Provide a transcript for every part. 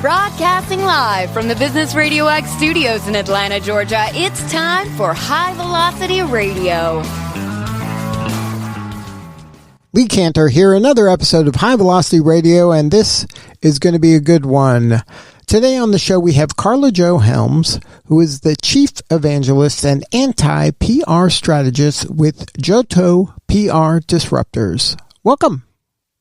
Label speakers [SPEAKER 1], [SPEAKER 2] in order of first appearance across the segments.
[SPEAKER 1] Broadcasting live from the Business RadioX studios in Atlanta, Georgia, it's time for High Velocity Radio.
[SPEAKER 2] Lee Cantor here, another episode of High Velocity Radio, and this is going to be a good one. Today on the show, we have Karla Jo Helms, who is the Chief Evangelist and Anti-PR Strategist with JOTO PR Disruptors. Welcome.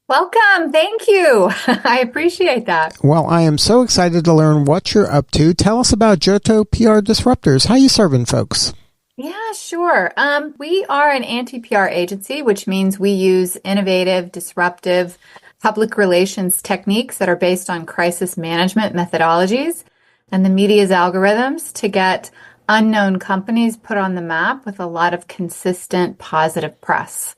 [SPEAKER 3] Welcome. Thank you. I appreciate that.
[SPEAKER 2] Well, I am so excited to learn what you're up to. Tell us about JOTO PR Disruptors. How you serving folks?
[SPEAKER 3] Yeah, sure. We are an anti-PR agency, which means we use innovative, disruptive public relations techniques that are based on crisis management methodologies and the media's algorithms to get unknown companies put on the map with a lot of consistent positive press.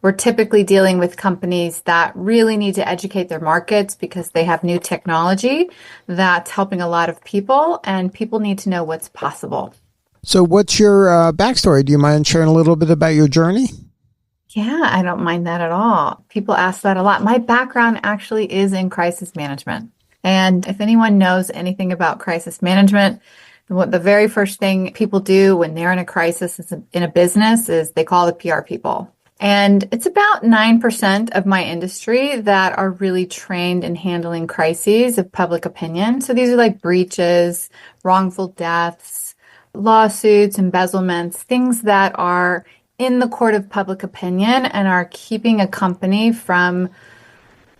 [SPEAKER 3] We're typically dealing with companies that really need to educate their markets because they have new technology that's helping a lot of people, and people need to know what's possible.
[SPEAKER 2] So what's your backstory? Do you mind sharing a little bit about your journey?
[SPEAKER 3] Yeah, I don't mind that at all. People ask that a lot. My background actually is in crisis management. And if anyone knows anything about crisis management, the very first thing people do when they're in a crisis in a business is they call the PR people. And it's about 9% of my industry that are really trained in handling crises of public opinion. So these are like breaches, wrongful deaths, lawsuits, embezzlements, things that are in the court of public opinion and are keeping a company from,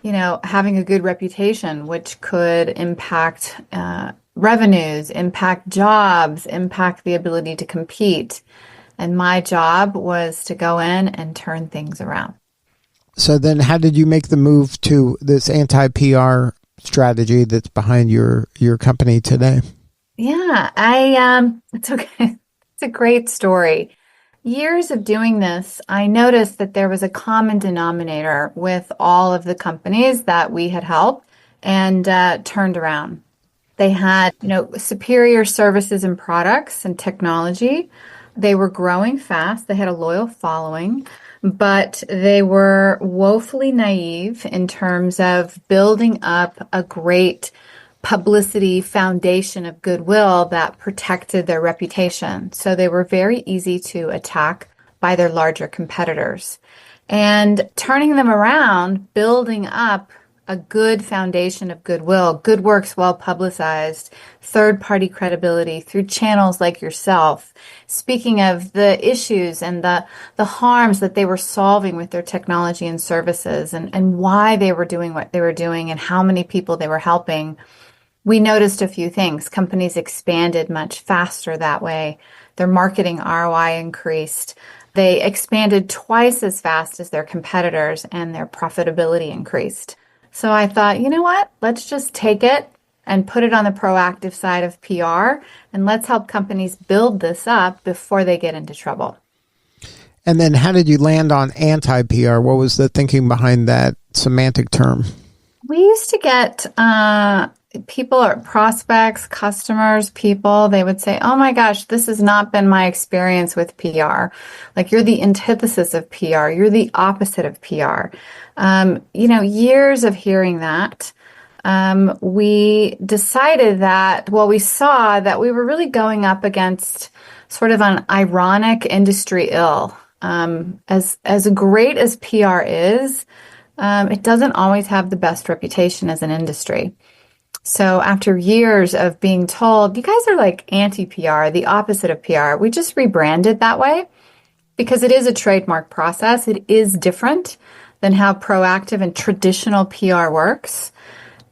[SPEAKER 3] having a good reputation, which could impact revenues, impact jobs, impact the ability to compete. And my job was to go in and turn things around.
[SPEAKER 2] So then how did you make the move to this anti-PR strategy that's behind your company today?
[SPEAKER 3] Yeah, it's okay. It's a great story. Years of doing this, I noticed that there was a common denominator with all of the companies that we had helped and turned around. They had, superior services and products and technology. They were growing fast. They had a loyal following, but they were woefully naive in terms of building up a great publicity foundation of goodwill that protected their reputation. So they were very easy to attack by their larger competitors. And turning them around, building up a good foundation of goodwill, good works well publicized, third-party credibility through channels like yourself, speaking of the issues and the harms that they were solving with their technology and services and why they were doing what they were doing and how many people they were helping. We noticed a few things. Companies expanded much faster that way. Their marketing ROI increased. They expanded twice as fast as their competitors, and their profitability increased. So I thought, you know what? Let's just take it and put it on the proactive side of PR, and let's help companies build this up before they get into trouble.
[SPEAKER 2] And then how did you land on anti-PR? What was the thinking behind that semantic term?
[SPEAKER 3] We used to get people or prospects, customers, people, they would say, oh my gosh, this has not been my experience with PR. Like, you're the antithesis of PR. You're the opposite of PR. Years of hearing that, we decided that, we saw that we were really going up against sort of an ironic industry ill. As great as PR is, it doesn't always have the best reputation as an industry. So after years of being told, you guys are like anti-PR, the opposite of PR, we just rebranded that way because it is a trademark process. It is different than how proactive and traditional PR works.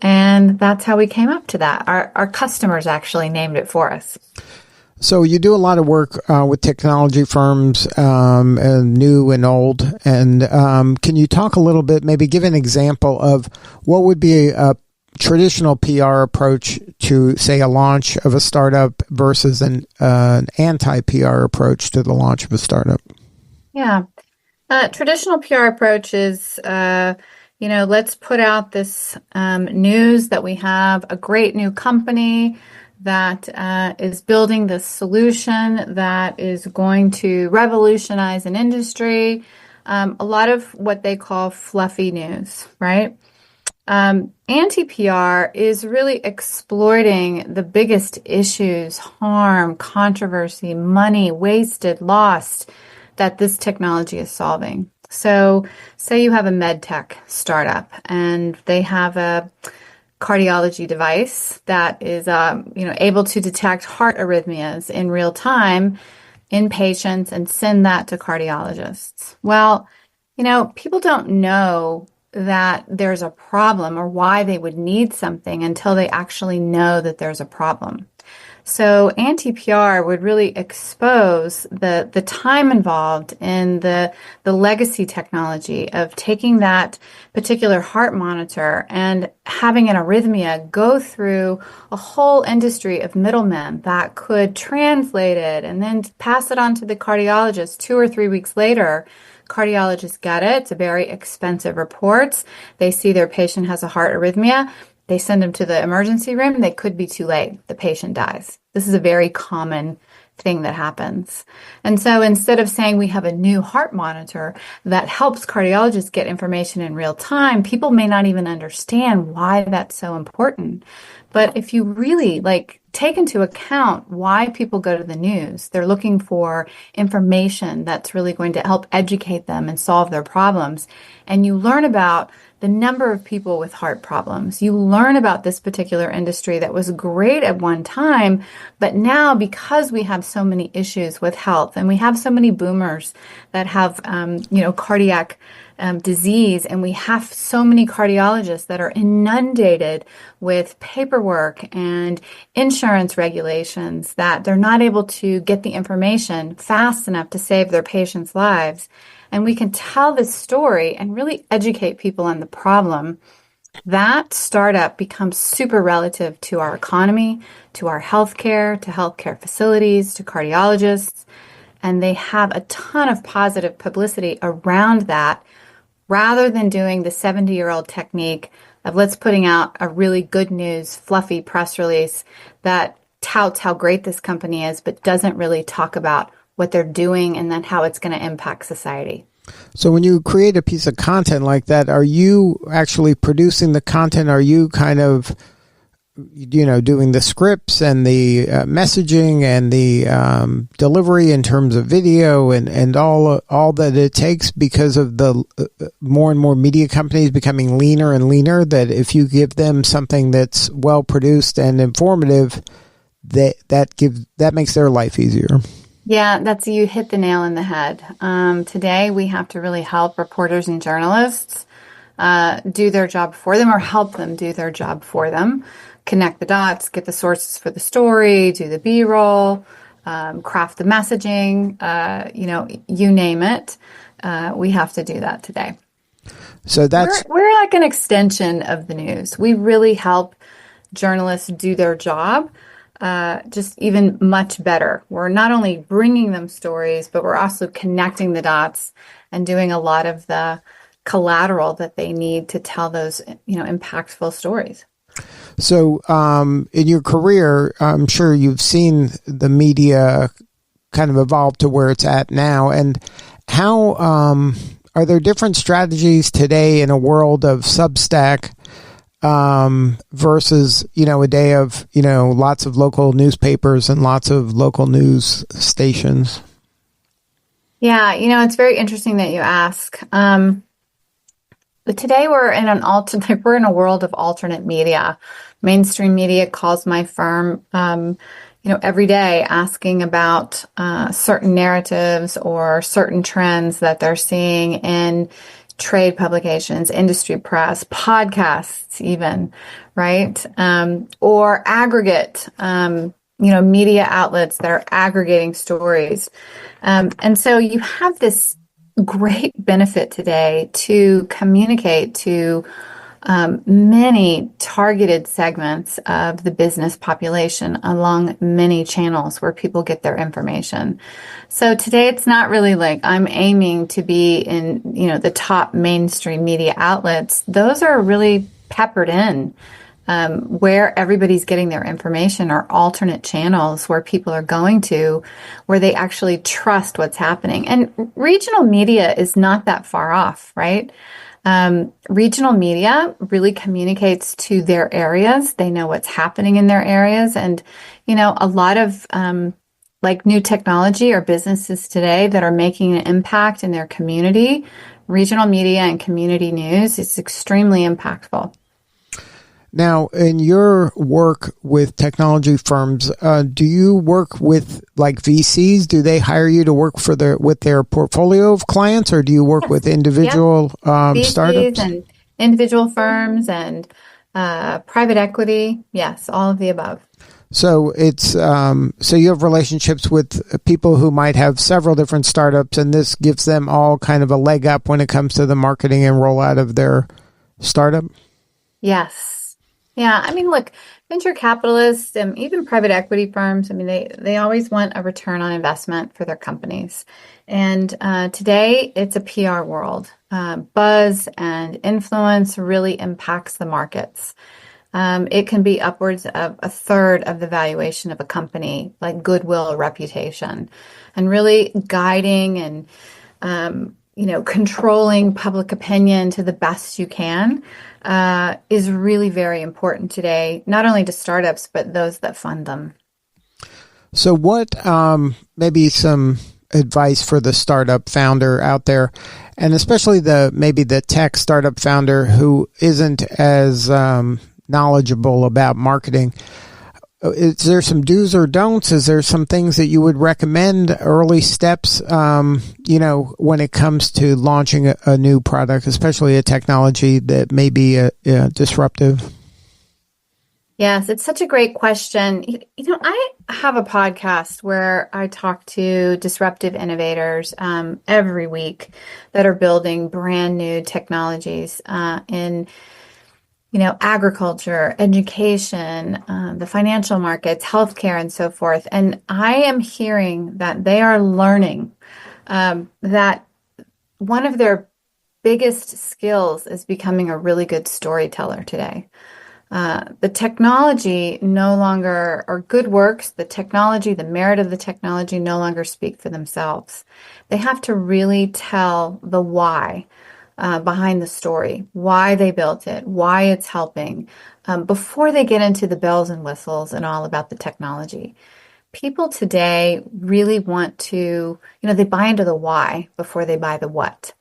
[SPEAKER 3] And that's how we came up to that. Our customers actually named it for us.
[SPEAKER 2] So you do a lot of work with technology firms, new and old. And can you talk a little bit, maybe give an example of what would be a traditional PR approach to, say, a launch of a startup versus an anti-PR approach to the launch of a startup?
[SPEAKER 3] Yeah. Traditional PR approach is, let's put out this news that we have a great new company that is building this solution that is going to revolutionize an industry. A lot of what they call fluffy news, right? Anti-PR is really exploiting the biggest issues, harm, controversy, money wasted, lost, that this technology is solving. So, say you have a med tech startup and they have a cardiology device that is, able to detect heart arrhythmias in real time in patients and send that to cardiologists. Well, people don't know that there's a problem or why they would need something until they actually know that there's a problem. So anti-PR would really expose the time involved in the legacy technology of taking that particular heart monitor and having an arrhythmia go through a whole industry of middlemen that could translate it and then pass it on to the cardiologist 2 or 3 weeks later. Cardiologists get it. It's a very expensive report. They see their patient has a heart arrhythmia. They send them to the emergency room. They could be too late. The patient dies. This is a very common thing that happens. And so instead of saying we have a new heart monitor that helps cardiologists get information in real time, people may not even understand why that's so important. But if you really take into account why people go to the news, they're looking for information that's really going to help educate them and solve their problems. And you learn about the number of people with heart problems. You learn about this particular industry that was great at one time, but now because we have so many issues with health and we have so many boomers that have, cardiac disease, and we have so many cardiologists that are inundated with paperwork and insurance regulations that they're not able to get the information fast enough to save their patients' lives. And we can tell this story and really educate people on the problem. That startup becomes super relative to our economy, to our healthcare, to healthcare facilities, to cardiologists, and they have a ton of positive publicity around that, rather than doing the 70-year-old technique of let's putting out a really good news, fluffy press release that touts how great this company is, but doesn't really talk about what they're doing and then how it's going to impact society.
[SPEAKER 2] So when you create a piece of content like that, are you actually producing the content? Are you kind of, doing the scripts and the messaging and the delivery in terms of video and all that it takes, because of the more and more media companies becoming leaner and leaner, that if you give them something that's well produced and informative, that makes their life easier?
[SPEAKER 3] Yeah, you hit the nail in the head. Today, we have to really help reporters and journalists do their job for them, or help them do their job for them. Connect the dots, get the sources for the story, do the B-roll, craft the messaging, you name it. We have to do that today.
[SPEAKER 2] So
[SPEAKER 3] we're like an extension of the news. We really help journalists do their job just even much better. We're not only bringing them stories, but we're also connecting the dots and doing a lot of the collateral that they need to tell those, impactful stories.
[SPEAKER 2] So in your career, I'm sure you've seen the media kind of evolve to where it's at now. And how are there different strategies today in a world of Substack versus, a day of, lots of local newspapers and lots of local news stations?
[SPEAKER 3] Yeah, it's very interesting that you ask. But today we're in a world of alternate media. Mainstream media calls my firm, every day asking about certain narratives or certain trends that they're seeing in trade publications, industry press, podcasts even, right? Or aggregate, media outlets that are aggregating stories. And so you have this great benefit today to communicate to many targeted segments of the business population along many channels where people get their information. So today it's not really like I'm aiming to be in, the top mainstream media outlets. Those are really peppered in. Where everybody's getting their information are alternate channels where people are going to, where they actually trust what's happening. And regional media is not that far off, right? Regional media really communicates to their areas. They know what's happening in their areas. And, a lot of like new technology or businesses today that are making an impact in their community, regional media and community news is extremely impactful.
[SPEAKER 2] Now, in your work with technology firms, do you work with like VCs? Do they hire you to work with their portfolio of clients, or do you work with individual
[SPEAKER 3] VCs
[SPEAKER 2] startups?
[SPEAKER 3] And individual firms and private equity. Yes, all of the above.
[SPEAKER 2] So it's so you have relationships with people who might have several different startups, and this gives them all kind of a leg up when it comes to the marketing and rollout of their startup.
[SPEAKER 3] Yes. Yeah, I mean, look, venture capitalists and even private equity firms, I mean, they always want a return on investment for their companies. And today, it's a PR world. Buzz and influence really impacts the markets. It can be upwards of a third of the valuation of a company, like goodwill or reputation, and really guiding and controlling public opinion to the best you can is really very important today, not only to startups, but those that fund them.
[SPEAKER 2] So what maybe some advice for the startup founder out there, and especially maybe the tech startup founder who isn't as knowledgeable about marketing? Is there some do's or don'ts? Is there some things that you would recommend, early steps, when it comes to launching a new product, especially a technology that may be disruptive?
[SPEAKER 3] Yes, it's such a great question. I have a podcast where I talk to disruptive innovators every week that are building brand new technologies in agriculture, education, the financial markets, healthcare, and so forth. And I am hearing that they are learning that one of their biggest skills is becoming a really good storyteller today. The technology no longer, or good works, the technology, the merit of the technology no longer speak for themselves. They have to really tell the why. Behind the story, why they built it, why it's helping, before they get into the bells and whistles and all about the technology. People today really want to, they buy into the why before they buy the what.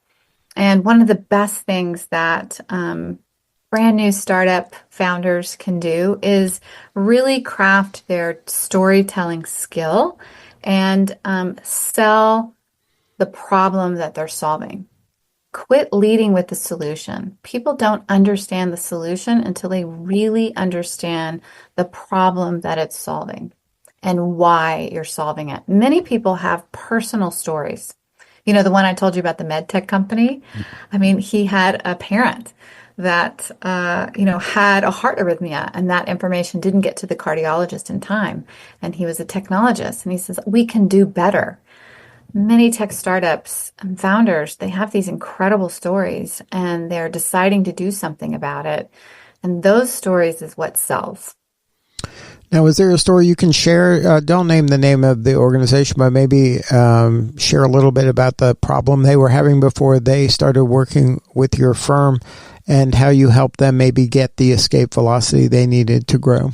[SPEAKER 3] And one of the best things that brand new startup founders can do is really craft their storytelling skill and sell the problem that they're solving. Quit leading with the solution. People don't understand the solution until they really understand the problem that it's solving and why you're solving it. Many people have personal stories. The one I told you about, the med tech company. I mean, he had a parent that, had a heart arrhythmia, and that information didn't get to the cardiologist in time. And he was a technologist, and he says, we can do better. Many tech startups and founders, they have these incredible stories and they're deciding to do something about it. And those stories is what sells.
[SPEAKER 2] Now, is there a story you can share? Don't name the name of the organization, but maybe share a little bit about the problem they were having before they started working with your firm and how you helped them maybe get the escape velocity they needed to grow.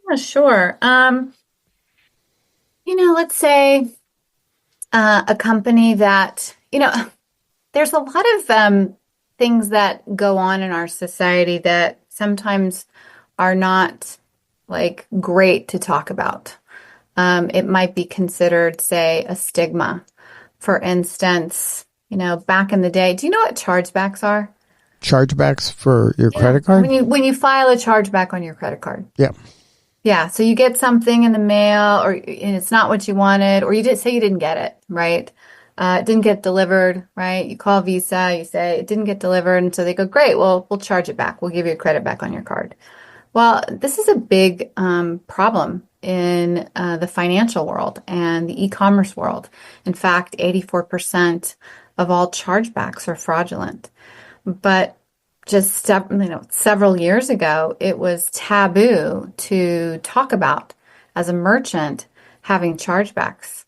[SPEAKER 3] Yeah, sure. Let's say a company that, there's a lot of things that go on in our society that sometimes are not like great to talk about. It might be considered, say, a stigma. For instance, back in the day, do you know what chargebacks are?
[SPEAKER 2] Chargebacks for your credit card?
[SPEAKER 3] When you file a chargeback on your credit card.
[SPEAKER 2] Yeah.
[SPEAKER 3] Yeah, so you get something in the mail, and it's not what you wanted, or you did say you didn't get it, right? It didn't get delivered, right? You call Visa, you say it didn't get delivered, and so they go, great, well, we'll charge it back. We'll give you a credit back on your card. Well, this is a big problem in the financial world and the e-commerce world. In fact, 84% of all chargebacks are fraudulent. But just several years ago, it was taboo to talk about as a merchant having chargebacks.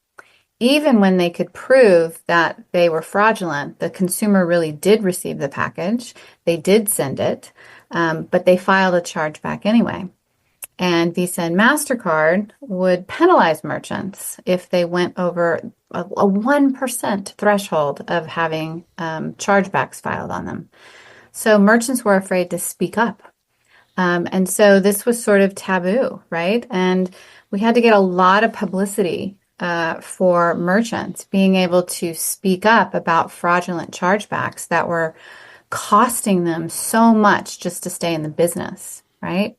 [SPEAKER 3] even when they could prove that they were fraudulent, the consumer really did receive the package, they did send it, but they filed a chargeback anyway. And Visa and MasterCard would penalize merchants if they went over a 1% threshold of having chargebacks filed on them. So merchants were afraid to speak up. And so this was sort of taboo, right? And we had to get a lot of publicity for merchants being able to speak up about fraudulent chargebacks that were costing them so much just to stay in the business, right?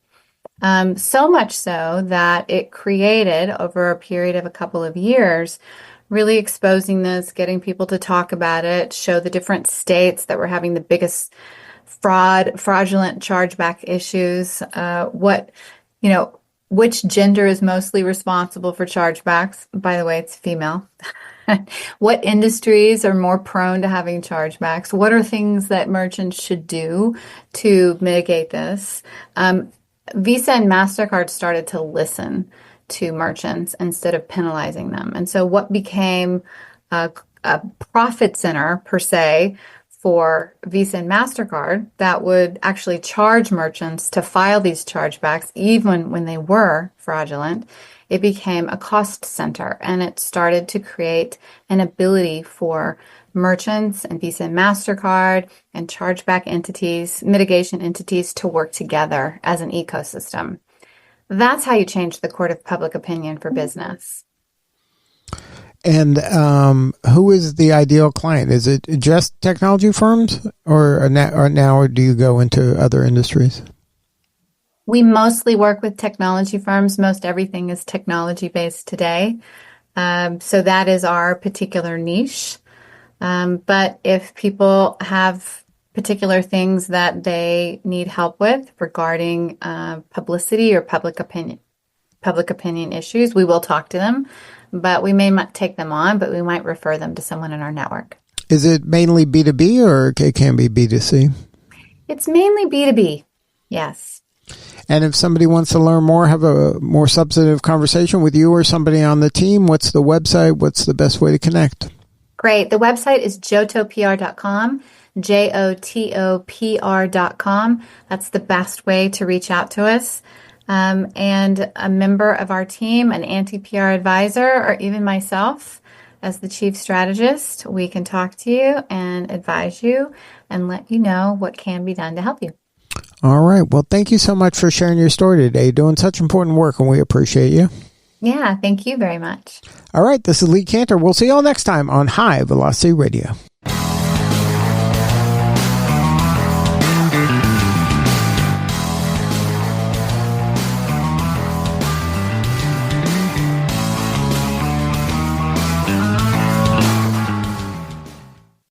[SPEAKER 3] So much so that it created, over a period of a couple of years, really exposing this, getting people to talk about it, show the different states that were having the biggest fraudulent chargeback issues, which gender is mostly responsible for chargebacks. By the way, it's female. What industries are more prone to having chargebacks? What are things that merchants should do to mitigate this? Visa and MasterCard started to listen to merchants instead of penalizing them. And so what became a profit center, per se, for Visa and MasterCard that would actually charge merchants to file these chargebacks even when they were fraudulent, it became a cost center, and it started to create an ability for merchants and Visa and MasterCard and chargeback entities, mitigation entities, to work together as an ecosystem. That's how you change the court of public opinion for business.
[SPEAKER 2] And who is the ideal client? Is it just technology firms, or now do you go into other industries?
[SPEAKER 3] We mostly work with technology firms. Most everything is technology-based today. So that is our particular niche. But if people have particular things that they need help with regarding publicity or public opinion issues, we will talk to them. But we may not take them on, but we might refer them to someone in our network.
[SPEAKER 2] Is it mainly B2B, or it can be B2C?
[SPEAKER 3] It's mainly B2B, yes.
[SPEAKER 2] And if somebody wants to learn more, have a more substantive conversation with you or somebody on the team, what's the website? What's the best way to connect?
[SPEAKER 3] Great. The website is JOTOPR.com, JOTOPR.com. That's the best way to reach out to us. And a member of our team, an anti-PR advisor, or even myself as the chief strategist, we can talk to you and advise you and let you know what can be done to help you.
[SPEAKER 2] All right. Well, thank you so much for sharing your story today. You're doing such important work, and we appreciate you.
[SPEAKER 3] Yeah, thank you very much.
[SPEAKER 2] All right. This is Lee Cantor. We'll see you all next time on High Velocity Radio.